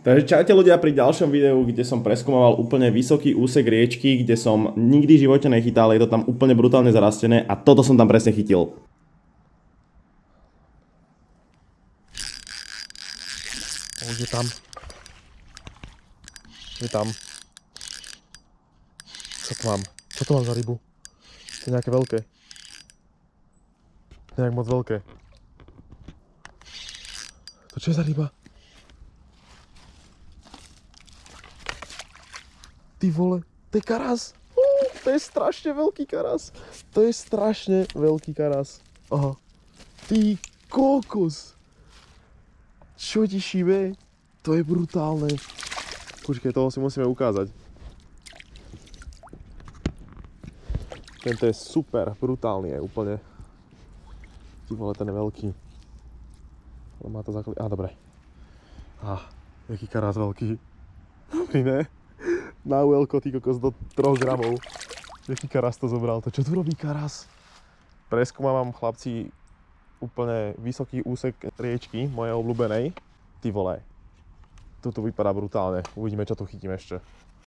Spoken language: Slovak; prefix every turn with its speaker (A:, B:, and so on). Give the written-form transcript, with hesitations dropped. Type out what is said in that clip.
A: Takže čaute ľudia pri ďalšom videu, kde som preskúmoval úplne vysoký úsek riečky, kde som nikdy v živote nechytal, je to tam úplne brutálne zarastené a toto som tam presne chytil.
B: Už je tam. Je tam. Čo to mám? Čo to mám za rybu? To je nejaké veľké. To je nejak moc veľké. To čo je za ryba? Ty vole, to je karas. To je strašne veľký karas. To je strašne veľký karas. Aha. Ty kokos. Čo ti šíbe? To je brutálne. Počkej, toho si musíme ukázať. Tento je super, brutálny je úplne. Ty vole, ten je veľký. Má to základ... dobre. Jaký karas veľký. Dobrý, ne? Na uelko, ty kokos, do 3 gramov. Jaký karas to zobral? To čo tu robí karas? Preskúmavam, chlapci, úplne vysoký úsek riečky, mojej obľúbenej. Ty vole, toto vypadá brutálne. Uvidíme, čo tu chytím ešte.